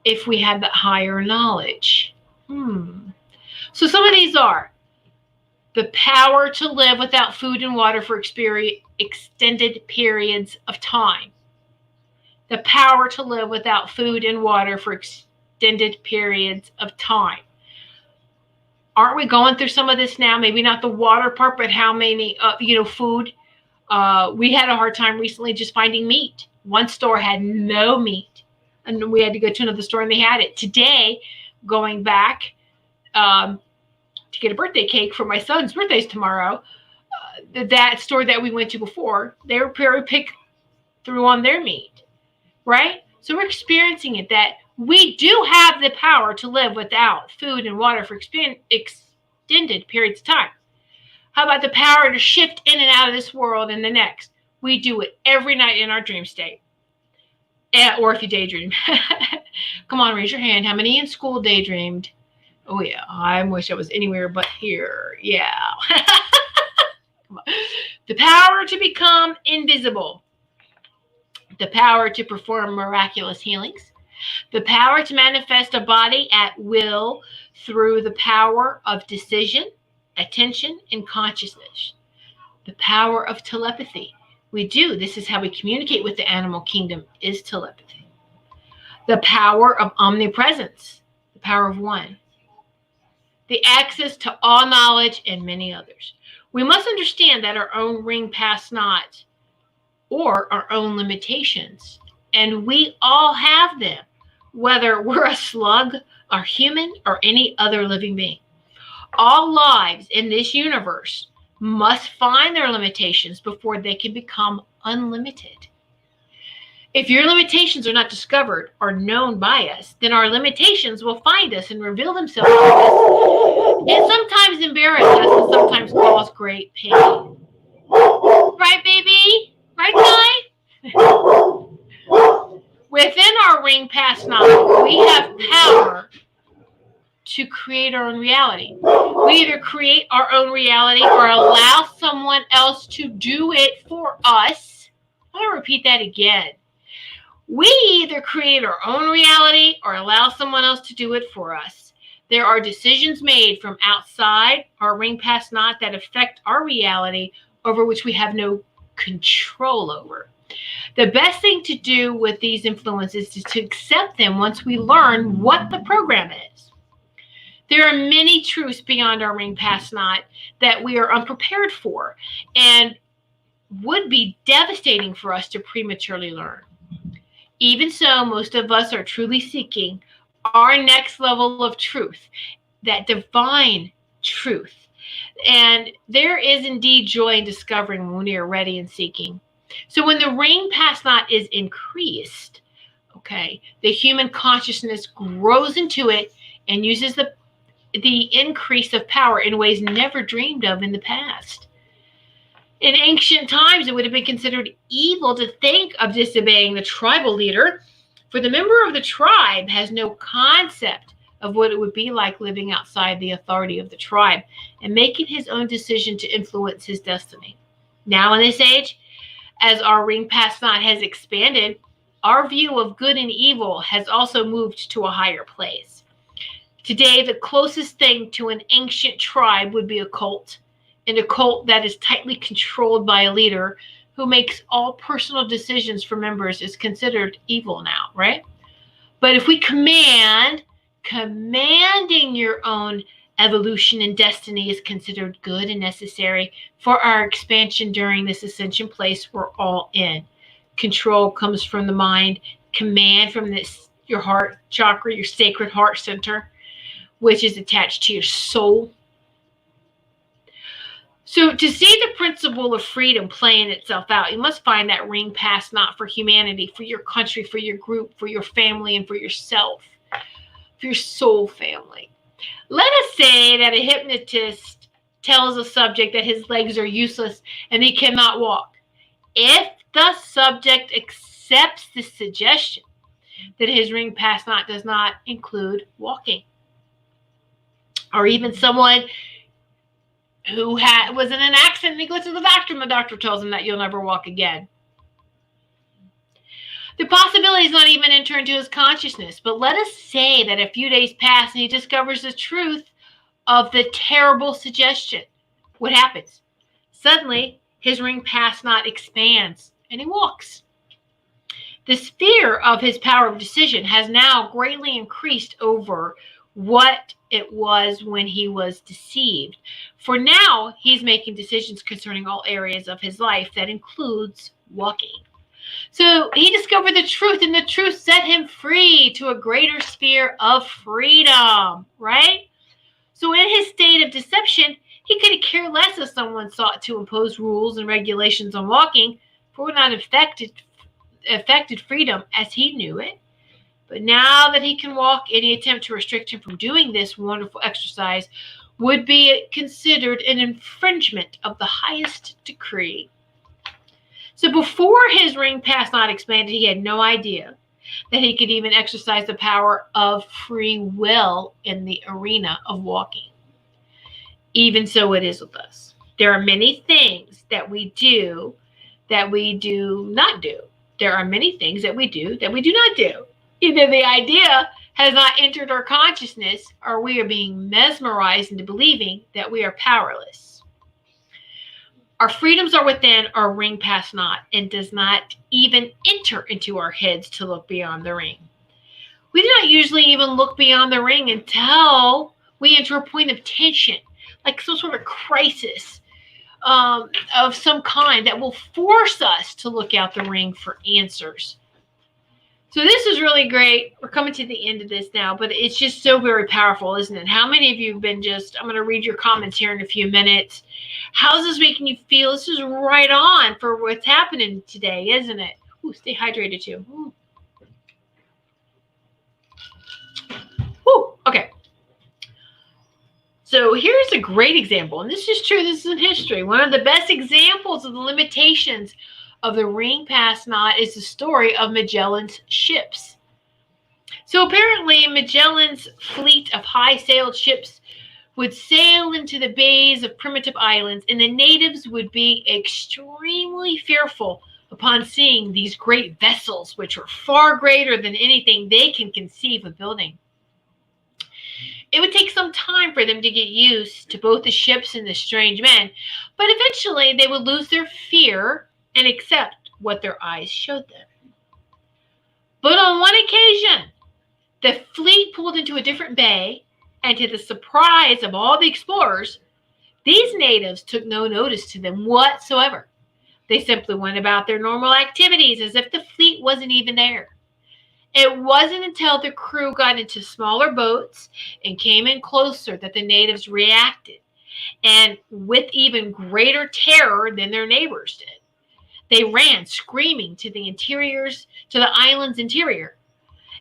[SPEAKER 2] if we had that higher knowledge. So some of these are the power to live without food and water for extended periods of time. The power to live without food and water for extended periods of time. Aren't we going through some of this now? Maybe not the water part, but how many, food. We had a hard time recently just finding meat. One store had no meat, and we had to go to another store and they had it. Today, going back to get a birthday cake for my son's birthday's tomorrow, that store that we went to before, they were very pick through on their meat. Right? So we're experiencing it that we do have the power to live without food and water for extended periods of time. How about the power to shift in and out of this world and the next? We do it every night in our dream state. Or if you daydream. Come on, raise your hand. How many in school daydreamed? Oh, yeah. I wish I was anywhere but here. Yeah. Come on. The power to become invisible. The power to perform miraculous healings, the power to manifest a body at will through the power of decision, attention, and consciousness, the power of telepathy, We do. This is how we communicate with the animal kingdom, is telepathy. The power of omnipresence, the power of one. The access to all knowledge and many others. We must understand that our own ring pass not, or our own limitations, and we all have them, whether we're a slug, or human, or any other living being. All lives in this universe must find their limitations before they can become unlimited. If your limitations are not discovered or known by us, then our limitations will find us and reveal themselves to us, and sometimes embarrass us and sometimes cause great pain. Right, baby? Right, Ty? Within our ring past knowledge, we have power to create our own reality. We either create our own reality or allow someone else to do it for us. I'm going to repeat that again. We either create our own reality or allow someone else to do it for us. There are decisions made from outside our ring past knot that affect our reality over which we have no control over. The best thing to do with these influences is to accept them once we learn what the program is. There are many truths beyond our ring past knot that we are unprepared for and would be devastating for us to prematurely learn. Even so, most of us are truly seeking our next level of truth, that divine truth. And there is indeed joy in discovering when we are ready and seeking. So when the ring past knot is increased, the human consciousness grows into it and uses the increase of power in ways never dreamed of in the past. In ancient times, it would have been considered evil to think of disobeying the tribal leader, for the member of the tribe has no concept of what it would be like living outside the authority of the tribe and making his own decision to influence his destiny. Now in this age, as our ring past knot has expanded, our view of good and evil has also moved to a higher place. Today, the closest thing to an ancient tribe would be a cult. And a cult that is tightly controlled by a leader who makes all personal decisions for members is considered evil now, right? But if we commanding your own evolution and destiny is considered good and necessary for our expansion during this ascension place we're all in. Control comes from the mind, command from your heart chakra, your sacred heart center, which is attached to your soul. So to see the principle of freedom playing itself out, you must find that ring past knot for humanity, for your country, for your group, for your family, and for yourself, for your soul family. Let us say that a hypnotist tells a subject that his legs are useless and he cannot walk. If the subject accepts the suggestion that his ring past knot does not include walking, or even someone who was in an accident and he goes to the doctor and the doctor tells him that you'll never walk again. The possibility is not even enter into his consciousness, but let us say that a few days pass and he discovers the truth of the terrible suggestion. What happens? Suddenly, his ring past knot expands and he walks. The sphere of his power of decision has now greatly increased over what it was when he was deceived. For now, he's making decisions concerning all areas of his life that includes walking. So he discovered the truth, and the truth set him free to a greater sphere of freedom, right? So in his state of deception, he could care less if someone sought to impose rules and regulations on walking, for it would not affected freedom as he knew it. But now that he can walk, any attempt to restrict him from doing this wonderful exercise would be considered an infringement of the highest decree. So before his ring past knot expanded, he had no idea that he could even exercise the power of free will in the arena of walking. Even so it is with us. There are many things that we do not do. There are many things that we do not do. Either the idea has not entered our consciousness, or we are being mesmerized into believing that we are powerless. Our freedoms are within our ring past not, and does not even enter into our heads to look beyond the ring. We do not usually even look beyond the ring until we enter a point of tension, like some sort of crisis of some kind that will force us to look out the ring for answers. So this is really great. We're coming to the end of this now, but it's just so very powerful, isn't it? How many of you have been I'm going to read your comments here in a few minutes. How's this making you feel? This is right on for what's happening today, isn't it? Ooh, stay hydrated too. Ooh. Ooh, okay. So here's a great example, and this is true. This is in history. One of the best examples of the limitations of the ring past not is the story of Magellan's ships. So apparently Magellan's fleet of high-sailed ships would sail into the bays of primitive islands, and the natives would be extremely fearful upon seeing these great vessels, which were far greater than anything they can conceive of building. It would take some time for them to get used to both the ships and the strange men, but eventually they would lose their fear and accept what their eyes showed them. But on one occasion, the fleet pulled into a different bay, and to the surprise of all the explorers, these natives took no notice to them whatsoever. They simply went about their normal activities as if the fleet wasn't even there. It wasn't until the crew got into smaller boats and came in closer that the natives reacted, and with even greater terror than their neighbors did. They ran screaming to the island's interior.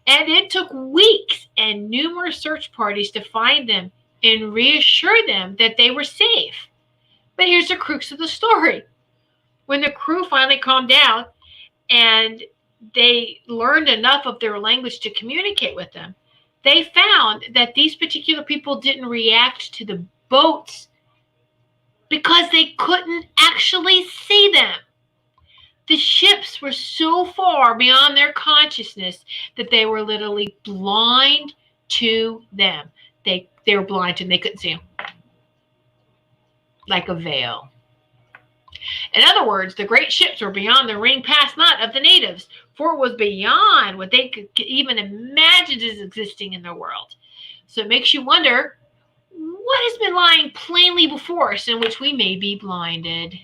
[SPEAKER 2] And it took weeks and numerous search parties to find them and reassure them that they were safe. But here's the crux of the story. When the crew finally calmed down and they learned enough of their language to communicate with them, they found that these particular people didn't react to the boats because they couldn't actually see them. The ships were so far beyond their consciousness that they were literally blind to them. They were blind to them. They couldn't see them. Like a veil. In other words, the great ships were beyond the ring past not of the natives, for it was beyond what they could even imagine as existing in the world. So it makes you wonder, what has been lying plainly before us in which we may be blinded?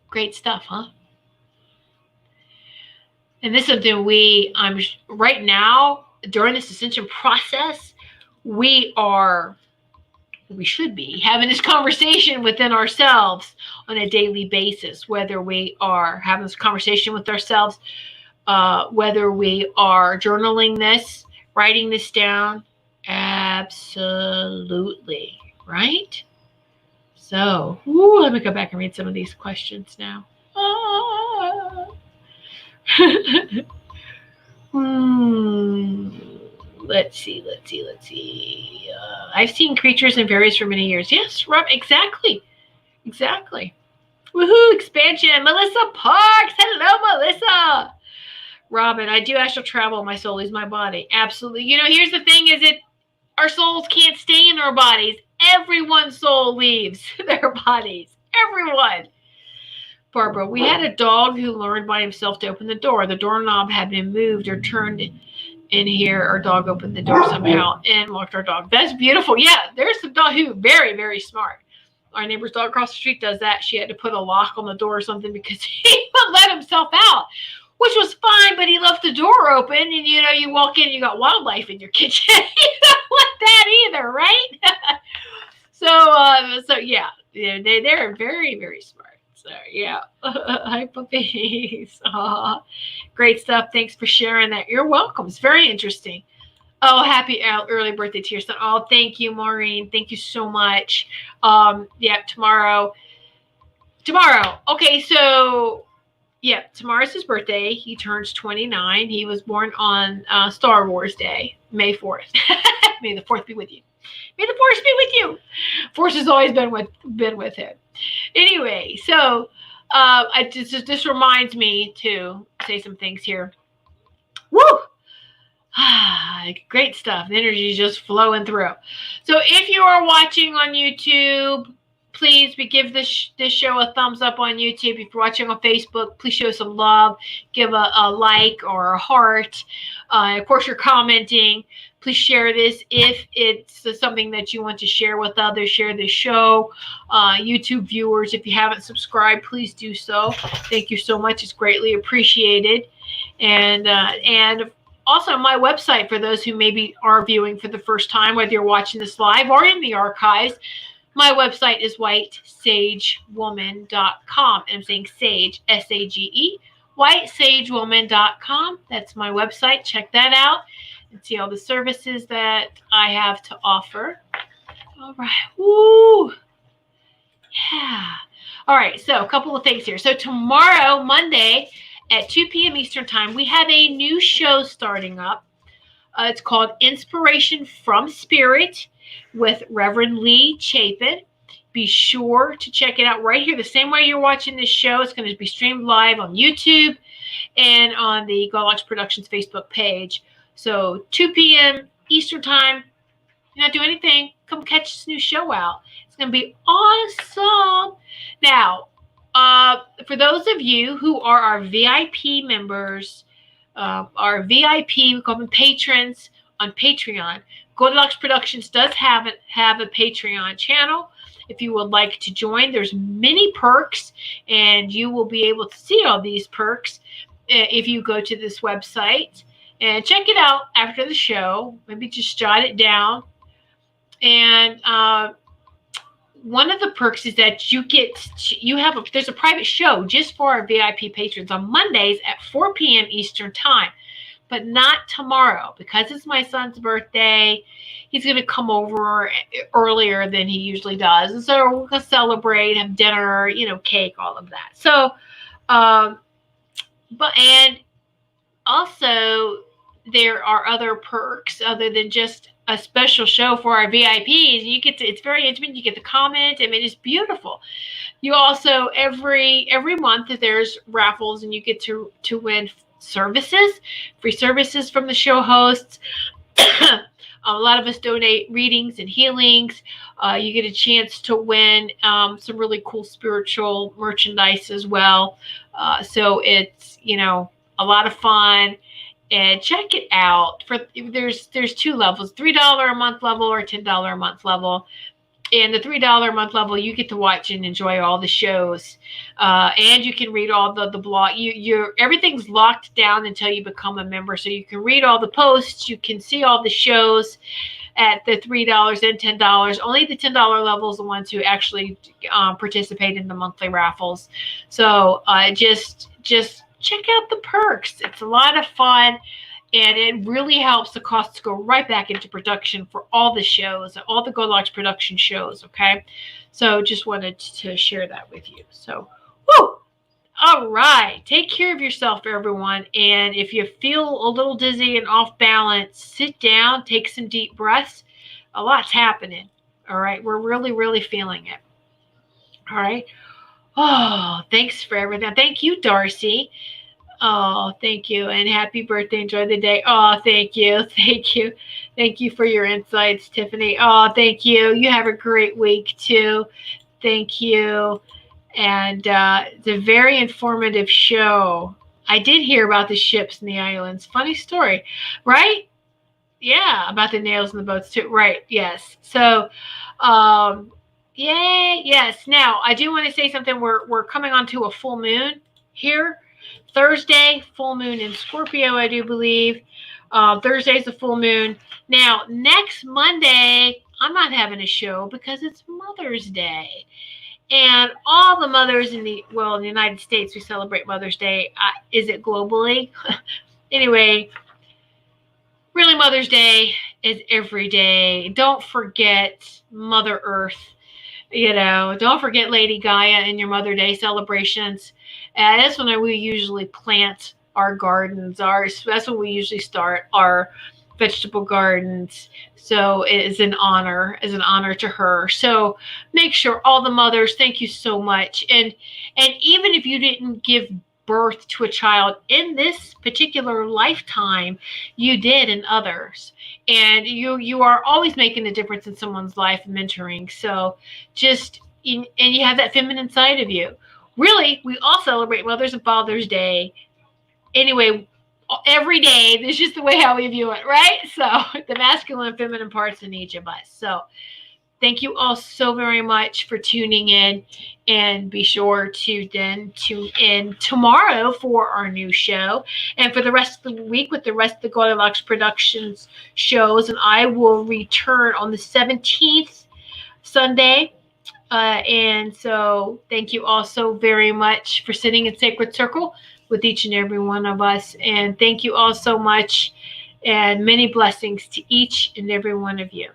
[SPEAKER 2] Great stuff, huh? And this is something right now, during this ascension process, we should be having this conversation within ourselves on a daily basis, whether we are having this conversation with ourselves, whether we are journaling this, writing this down. Absolutely, right? So, let me go back and read some of these questions now. Let's see. I've seen creatures in various for many years. Yes, Rob, exactly. Woohoo, expansion. Melissa Parks. Hello, Melissa. Robin, I do astral travel. My soul leaves my body. Absolutely. Here's the thing is that our souls can't stay in our bodies. Everyone's soul leaves their bodies. Everyone. Barbara, we had a dog who learned by himself to open the door. The doorknob had been moved or turned in here. Our dog opened the door somehow and locked our dog. That's beautiful. Yeah, there's some dog who very, very smart. Our neighbor's dog across the street does that. She had to put a lock on the door or something because he wouldn't let himself out, which was fine, but he left the door open, and you walk in, you got wildlife in your kitchen. You don't want that either, right? So yeah, they're very, very smart. So yeah, hi puppies. Great stuff. Thanks for sharing that. You're welcome. It's very interesting. Oh, happy early birthday to your son. Oh, thank you, Maureen. Thank you so much. Yeah, tomorrow. Okay, so yeah, tomorrow's his birthday. He turns 29. He was born on Star Wars Day, May 4th. May the 4th be with you. May the Force be with you. Force has always been with him. Anyway, so this reminds me to say some things here. Woo! great stuff. The energy is just flowing through. So if you are watching on YouTube, please give this show a thumbs up on YouTube. If you're watching on Facebook, please show some love. Give a like or a heart. Of course, you're commenting. Please share this if it's something that you want to share with others. Share this show. YouTube viewers, if you haven't subscribed, please do so. Thank you so much. It's greatly appreciated. And also my website for those who maybe are viewing for the first time, whether you're watching this live or in the archives. My website is whitesagewoman.com. And I'm saying sage, S-A-G-E, whitesagewoman.com. That's my website. Check that out and see all the services that I have to offer. All right. Woo! Yeah. All right. So a couple of things here. So tomorrow, Monday, at 2 p.m. Eastern Time, we have a new show starting up. It's called Inspiration from Spirit with Reverend Lee Chapin. Be sure to check it out right here. The same way you're watching this show, it's going to be streamed live on YouTube and on the Goldylocks Productions Facebook page. So 2 p.m. Eastern Time, you're not doing anything. Come catch this new show out. It's going to be awesome. Now, for those of you who are our VIP members, our VIP, we call them patrons on Patreon, Goldylocks Productions does have a Patreon channel. If you would like to join, there's many perks, and you will be able to see all these perks if you go to this website and check it out after the show. Maybe just jot it down. And one of the perks is that there's a private show just for our VIP patrons on Mondays at 4 p.m. Eastern Time, but not tomorrow because it's my son's birthday. He's going to come over earlier than he usually does. And so we're going to celebrate, have dinner, cake, all of that. So, and also there are other perks other than just a special show for our VIPs. It's very intimate. You get to comment. I mean, it's beautiful. You also, every month there's raffles and you get to win services, free services from the show hosts. A lot of us donate readings and healings. You get a chance to win some really cool spiritual merchandise as well. So it's, a lot of fun. And check it out. There's two levels, $3 a month level or $10 a month level. And the $3 a month level, you get to watch and enjoy all the shows. And you can read all the blog. Everything's locked down until you become a member. So you can read all the posts. You can see all the shows at the $3 and $10. Only the $10 level is the ones who actually participate in the monthly raffles. So just check out the perks. It's a lot of fun. And it really helps the costs go right back into production for all the shows, all the Goldylocks production shows, okay? So just wanted to share that with you. So, woo! All right. Take care of yourself, everyone. And if you feel a little dizzy and off balance, sit down, take some deep breaths. A lot's happening, all right? We're really, really feeling it, all right? Oh, thanks for everything. Thank you, Darcy. Oh, thank you. And happy birthday. Enjoy the day. Oh, thank you. Thank you. Thank you for your insights, Tiffany. Oh, thank you. You have a great week too. Thank you. And it's a very informative show. I did hear about the ships in the islands. Funny story, right? Yeah, about the nails in the boats too. Right. Yes. So, yay. Yes. Now, I do want to say something. We're coming onto a full moon here. Thursday, full moon in Scorpio, I do believe. Thursday's a full moon. Now, next Monday, I'm not having a show because it's Mother's Day. And all the mothers in the United States, we celebrate Mother's Day. Is it globally? Anyway, really Mother's Day is every day. Don't forget Mother Earth. Don't forget Lady Gaia in your Mother Day celebrations. That's when we usually plant our gardens. That's when we usually start our vegetable gardens. So it is an honor to her. So make sure all the mothers, thank you so much. And even if you didn't give birth to a child in this particular lifetime, you did in others. And you are always making a difference in someone's life, mentoring. So and you have that feminine side of you. Really, we all celebrate Mother's and Father's Day. Anyway, every day, this is just the way how we view it, right? So the masculine and feminine parts in each of us. So thank you all so very much for tuning in, and be sure to then tune in tomorrow for our new show, and for the rest of the week with the rest of the Goldylocks Productions shows. And I will return on the 17th Sunday. And so thank you all so very much for sitting in Sacred Circle with each and every one of us. And thank you all so much, and many blessings to each and every one of you.